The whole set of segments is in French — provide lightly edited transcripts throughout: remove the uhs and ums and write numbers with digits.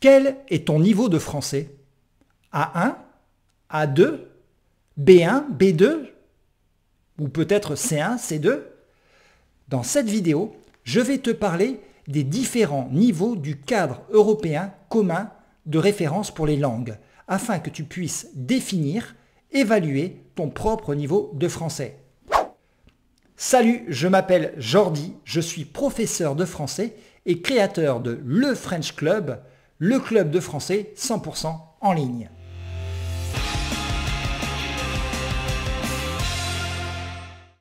Quel est ton niveau de français? A1, A2, B1, B2 ou peut-être C1, C2? Dans cette vidéo, je vais te parler des différents niveaux du cadre européen commun de référence pour les langues, afin que tu puisses définir, évaluer ton propre niveau de français. Salut, je m'appelle Jordi, je suis professeur de français et créateur de Le French Club, le club de français 100% en ligne.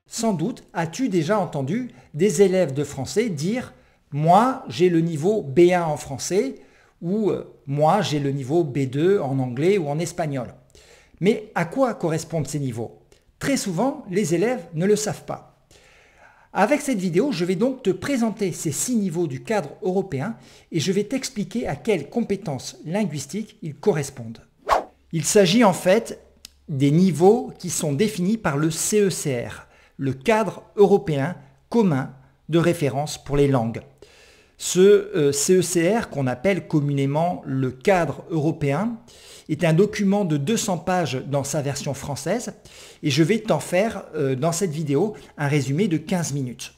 Sans doute as-tu déjà entendu des élèves de français dire « moi j'ai le niveau B1 en français » ou « moi j'ai le niveau B2 en anglais ou en espagnol ». Mais à quoi correspondent ces niveaux? Très souvent, les élèves ne le savent pas. Avec cette vidéo, je vais donc te présenter ces 6 niveaux du cadre européen et je vais t'expliquer à quelles compétences linguistiques ils correspondent. Il s'agit en fait des niveaux qui sont définis par le CECR, le cadre européen commun de référence pour les langues. Ce CECR, qu'on appelle communément le cadre européen, est un document de 200 pages dans sa version française et je vais t'en faire dans cette vidéo un résumé de 15 minutes.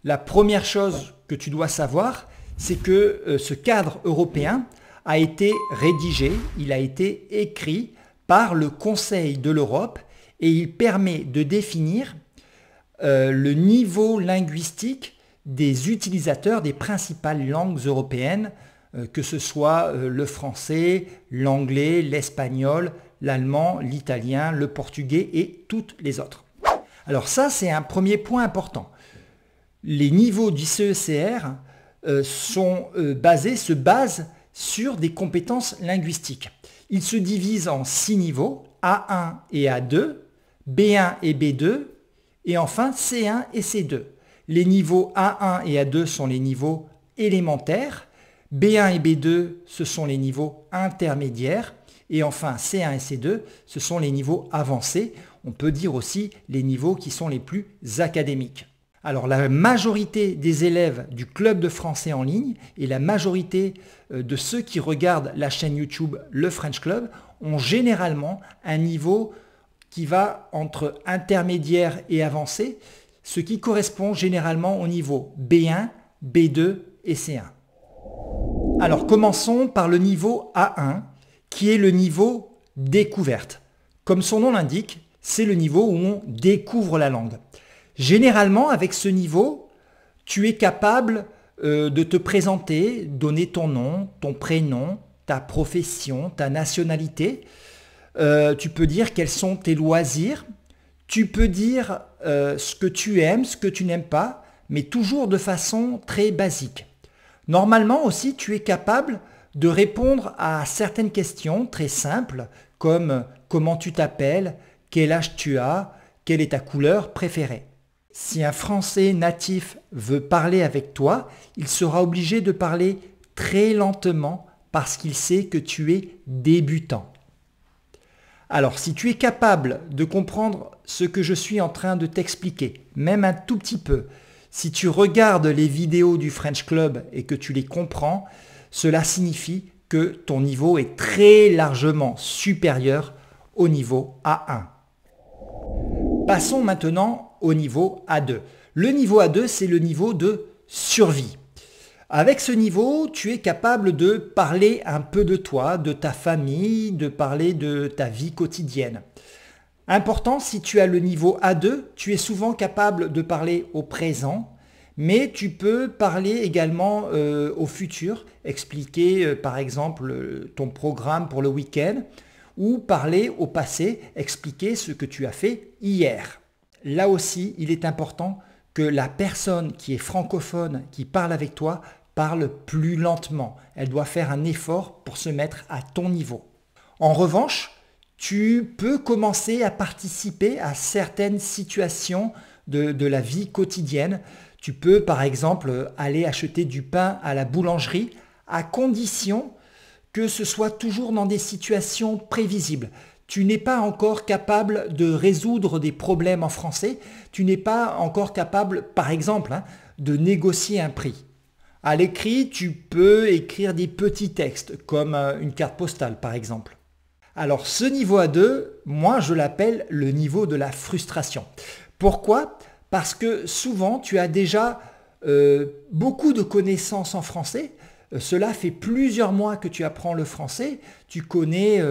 La première chose que tu dois savoir, c'est que ce cadre européen a été rédigé, il a été écrit par le Conseil de l'Europe et il permet de définir le niveau linguistique des utilisateurs des principales langues européennes, que ce soit le français, l'anglais, l'espagnol, l'allemand, l'italien, le portugais et toutes les autres. Alors ça, c'est un premier point important. Les niveaux du CECR se basent sur des compétences linguistiques. Ils se divisent en 6 niveaux, A1 et A2, B1 et B2, et enfin C1 et C2. Les niveaux A1 et A2 sont les niveaux élémentaires, B1 et B2 ce sont les niveaux intermédiaires, et enfin C1 et C2 ce sont les niveaux avancés, on peut dire aussi les niveaux qui sont les plus académiques. Alors la majorité des élèves du club de français en ligne et la majorité de ceux qui regardent la chaîne YouTube Le French Club ont généralement un niveau qui va entre intermédiaire et avancé, ce qui correspond généralement au niveau B1, B2 et C1. Alors commençons par le niveau A1, qui est le niveau découverte. Comme son nom l'indique, c'est le niveau où on découvre la langue. Généralement, avec ce niveau, tu es capable de te présenter, donner ton nom, ton prénom, ta profession, ta nationalité. Tu peux dire quels sont tes loisirs. Tu peux dire ce que tu aimes, ce que tu n'aimes pas, mais toujours de façon très basique. Normalement aussi, tu es capable de répondre à certaines questions très simples, comme comment tu t'appelles, quel âge tu as, quelle est ta couleur préférée. Si un Français natif veut parler avec toi, il sera obligé de parler très lentement parce qu'il sait que tu es débutant. Alors, si tu es capable de comprendre ce que je suis en train de t'expliquer, même un tout petit peu, si tu regardes les vidéos du French Club et que tu les comprends, cela signifie que ton niveau est très largement supérieur au niveau A1. Passons maintenant au niveau A2. Le niveau A2, c'est le niveau de survie. Avec ce niveau, tu es capable de parler un peu de toi, de ta famille, de parler de ta vie quotidienne. Important, si tu as le niveau A2, tu es souvent capable de parler au présent, mais tu peux parler également au futur, expliquer par exemple ton programme pour le week-end, ou parler au passé, expliquer ce que tu as fait hier. Là aussi, il est important que la personne qui est francophone, qui parle avec toi, parle plus lentement. Elle doit faire un effort pour se mettre à ton niveau. En revanche, tu peux commencer à participer à certaines situations de la vie quotidienne. Tu peux par exemple aller acheter du pain à la boulangerie à condition que ce soit toujours dans des situations prévisibles. Tu n'es pas encore capable de résoudre des problèmes en français. Tu n'es pas encore capable, par exemple, de négocier un prix. À l'écrit, tu peux écrire des petits textes, comme une carte postale par exemple. Alors ce niveau A2, moi je l'appelle le niveau de la frustration. Pourquoi? Parce que souvent tu as déjà beaucoup de connaissances en français. Cela fait plusieurs mois que tu apprends le français. Tu connais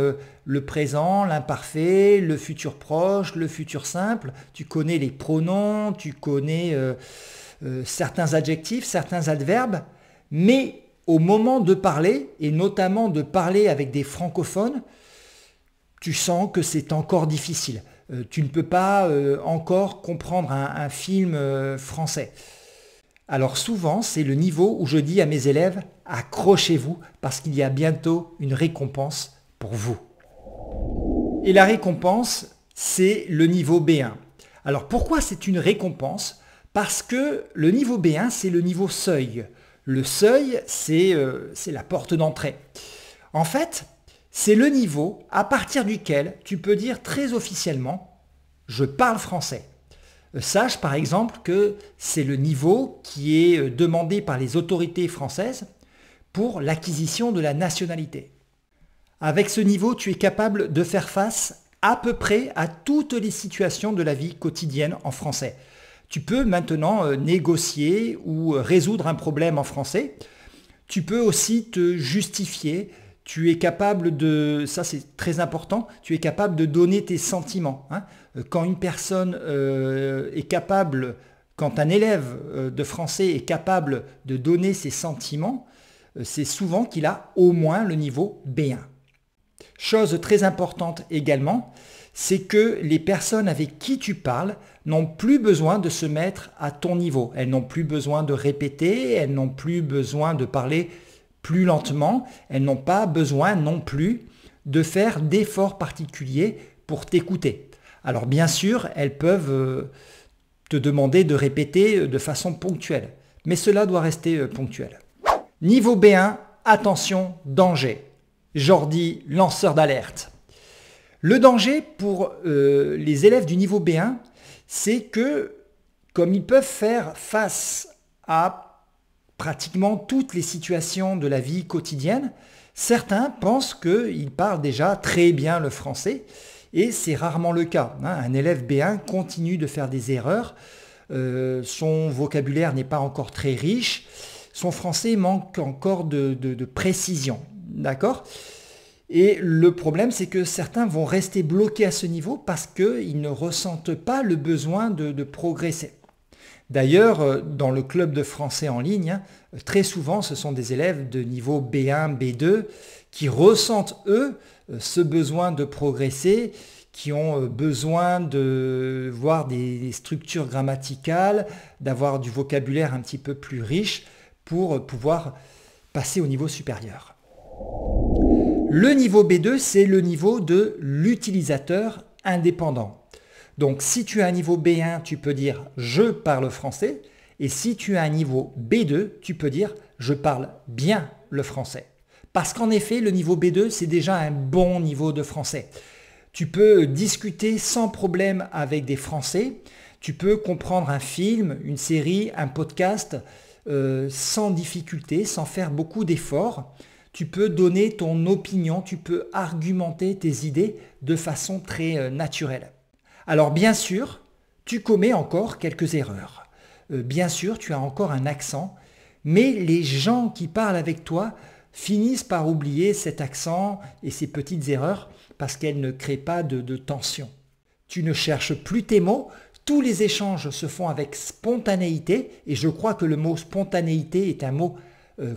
le présent, l'imparfait, le futur proche, le futur simple. Tu connais les pronoms, tu connais certains adjectifs, certains adverbes. Mais au moment de parler, et notamment de parler avec des francophones, tu sens que c'est encore difficile. Tu ne peux pas encore comprendre un film français. Alors souvent, c'est le niveau où je dis à mes élèves, accrochez-vous parce qu'il y a bientôt une récompense pour vous. Et la récompense, c'est le niveau B1. Alors pourquoi c'est une récompense? Parce que le niveau B1, c'est le niveau seuil. Le seuil, c'est la porte d'entrée. En fait, c'est le niveau à partir duquel tu peux dire très officiellement « je parle français ». Sache par exemple que c'est le niveau qui est demandé par les autorités françaises pour l'acquisition de la nationalité. Avec ce niveau, tu es capable de faire face à peu près à toutes les situations de la vie quotidienne en français. Tu peux maintenant négocier ou résoudre un problème en français. Tu peux aussi te justifier. Tu es capable de, ça c'est très important, tu es capable de donner tes sentiments. Quand une personne est capable, quand un élève de français est capable de donner ses sentiments, c'est souvent qu'il a au moins le niveau B1. Chose très importante également, c'est que les personnes avec qui tu parles n'ont plus besoin de se mettre à ton niveau. Elles n'ont plus besoin de répéter, elles n'ont plus besoin de parler plus lentement, elles n'ont pas besoin non plus de faire d'efforts particuliers pour t'écouter. Alors bien sûr, elles peuvent te demander de répéter de façon ponctuelle, mais cela doit rester ponctuel. Niveau B1, attention, danger. Jordi, lanceur d'alerte. Le danger pour les élèves du niveau B1, c'est que comme ils peuvent faire face à pratiquement toutes les situations de la vie quotidienne, certains pensent qu'ils parlent déjà très bien le français et c'est rarement le cas. Un élève B1 continue de faire des erreurs, son vocabulaire n'est pas encore très riche, son français manque encore de précision. D'accord ? Et le problème, c'est que certains vont rester bloqués à ce niveau parce qu'ils ne ressentent pas le besoin de progresser. D'ailleurs, dans le club de français en ligne, très souvent, ce sont des élèves de niveau B1, B2 qui ressentent, eux, ce besoin de progresser, qui ont besoin de voir des structures grammaticales, d'avoir du vocabulaire un petit peu plus riche pour pouvoir passer au niveau supérieur. Le niveau B2, c'est le niveau de l'utilisateur indépendant. Donc si tu as un niveau B1, tu peux dire « je parle français » et si tu as un niveau B2, tu peux dire « je parle bien le français ». Parce qu'en effet, le niveau B2, c'est déjà un bon niveau de français. Tu peux discuter sans problème avec des Français, tu peux comprendre un film, une série, un podcast sans difficulté, sans faire beaucoup d'efforts. Tu peux donner ton opinion, tu peux argumenter tes idées de façon très naturelle. Alors bien sûr, tu commets encore quelques erreurs. Bien sûr, tu as encore un accent, mais les gens qui parlent avec toi finissent par oublier cet accent et ces petites erreurs parce qu'elles ne créent pas de tension. Tu ne cherches plus tes mots, tous les échanges se font avec spontanéité et je crois que le mot spontanéité est un mot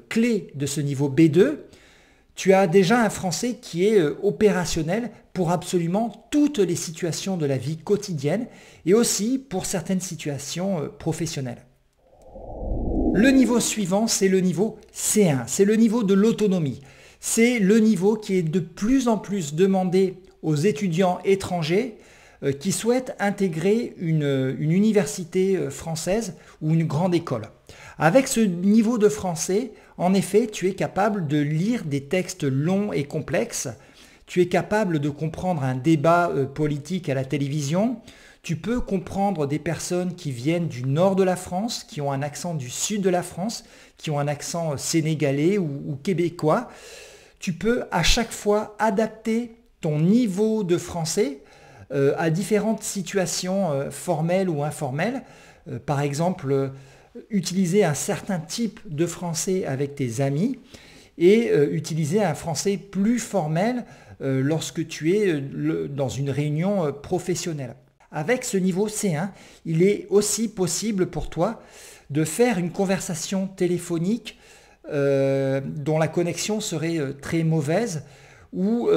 clé de ce niveau B2. Tu as déjà un français qui est opérationnel pour absolument toutes les situations de la vie quotidienne et aussi pour certaines situations professionnelles. Le niveau suivant, c'est le niveau C1, c'est le niveau de l'autonomie. C'est le niveau qui est de plus en plus demandé aux étudiants étrangers qui souhaitent intégrer une université française ou une grande école. Avec ce niveau de français, en effet, tu es capable de lire des textes longs et complexes, tu es capable de comprendre un débat politique à la télévision, Tu peux comprendre des personnes qui viennent du nord de la France, qui ont un accent du sud de la France, qui ont un accent sénégalais ou québécois. Tu peux à chaque fois adapter ton niveau de français à différentes situations formelles ou informelles. Par exemple, utiliser un certain type de français avec tes amis et utiliser un français plus formel lorsque tu es dans une réunion professionnelle. Avec ce niveau C1, il est aussi possible pour toi de faire une conversation téléphonique dont la connexion serait très mauvaise ou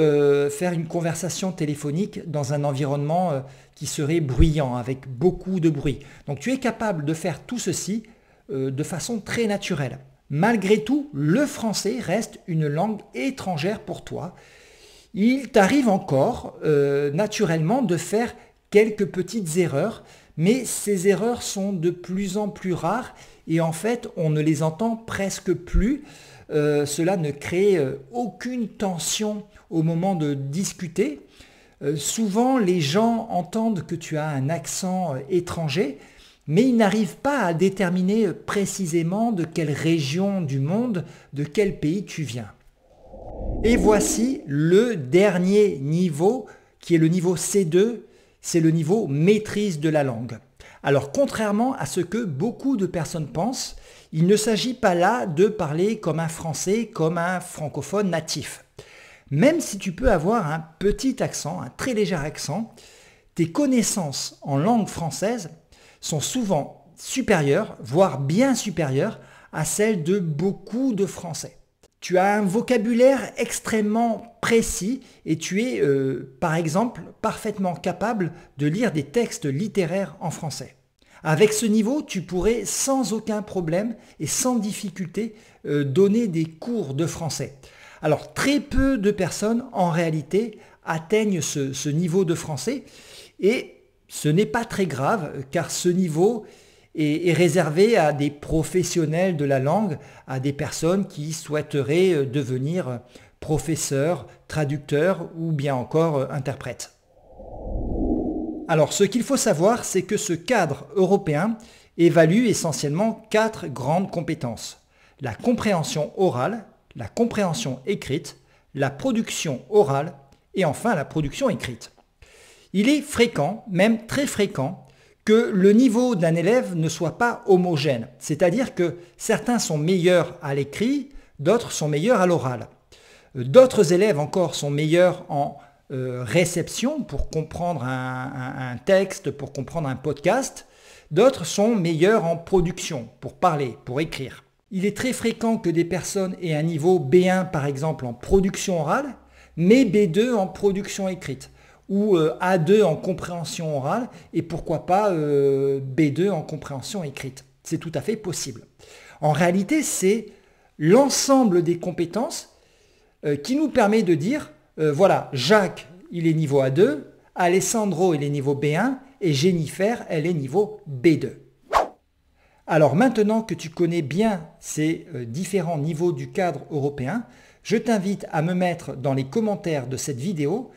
faire une conversation téléphonique dans un environnement qui serait bruyant, avec beaucoup de bruit. Donc tu es capable de faire tout ceci de façon très naturelle. Malgré tout, le français reste une langue étrangère pour toi. Il t'arrive encore naturellement de faire quelques petites erreurs, mais ces erreurs sont de plus en plus rares et en fait on ne les entend presque plus. Cela ne crée aucune tension au moment de discuter. Souvent les gens entendent que tu as un accent étranger, mais ils n'arrivent pas à déterminer précisément de quelle région du monde, de quel pays tu viens. Et voici le dernier niveau qui est le niveau C2, c'est le niveau maîtrise de la langue. Alors contrairement à ce que beaucoup de personnes pensent, il ne s'agit pas là de parler comme un français, comme un francophone natif. Même si tu peux avoir un petit accent, un très léger accent, tes connaissances en langue française sont souvent supérieures, voire bien supérieures à celles de beaucoup de Français. Tu as un vocabulaire extrêmement précis et tu es, par exemple, parfaitement capable de lire des textes littéraires en français. Avec ce niveau, tu pourrais sans aucun problème et sans difficulté donner des cours de français. Alors, très peu de personnes, en réalité, atteignent ce niveau de français et ce n'est pas très grave car ce niveau est réservé à des professionnels de la langue, à des personnes qui souhaiteraient devenir professeurs, traducteurs ou bien encore interprètes. Alors ce qu'il faut savoir, c'est que ce cadre européen évalue essentiellement 4 grandes compétences. La compréhension orale, la compréhension écrite, la production orale et enfin la production écrite. Il est fréquent, même très fréquent, que le niveau d'un élève ne soit pas homogène, c'est-à-dire que certains sont meilleurs à l'écrit, d'autres sont meilleurs à l'oral. D'autres élèves encore sont meilleurs en réception pour comprendre un texte, pour comprendre un podcast, d'autres sont meilleurs en production, pour parler, pour écrire. Il est très fréquent que des personnes aient un niveau B1 par exemple en production orale, mais B2 en production écrite, ou A2 en compréhension orale, et pourquoi pas B2 en compréhension écrite. C'est tout à fait possible. En réalité, c'est l'ensemble des compétences qui nous permet de dire, voilà, Jacques, il est niveau A2, Alessandro, il est niveau B1, et Jennifer, elle est niveau B2. Alors maintenant que tu connais bien ces différents niveaux du cadre européen, je t'invite à me mettre dans les commentaires de cette vidéo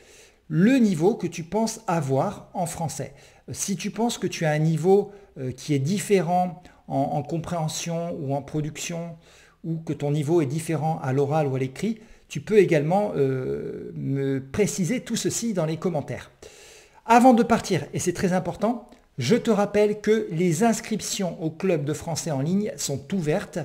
le niveau que tu penses avoir en français. Si tu penses que tu as un niveau qui est différent en compréhension ou en production, ou que ton niveau est différent à l'oral ou à l'écrit, tu peux également me préciser tout ceci dans les commentaires. Avant de partir, et c'est très important, je te rappelle que les inscriptions au club de français en ligne sont ouvertes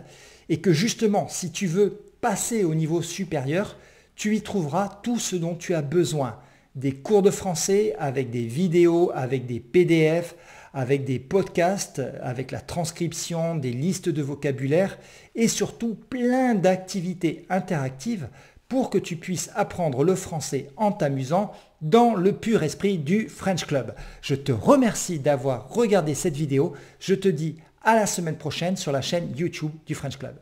et que justement, si tu veux passer au niveau supérieur, tu y trouveras tout ce dont tu as besoin. Des cours de français avec des vidéos, avec des PDF, avec des podcasts, avec la transcription, des listes de vocabulaire et surtout plein d'activités interactives pour que tu puisses apprendre le français en t'amusant dans le pur esprit du French Club. Je te remercie d'avoir regardé cette vidéo. Je te dis à la semaine prochaine sur la chaîne YouTube du French Club.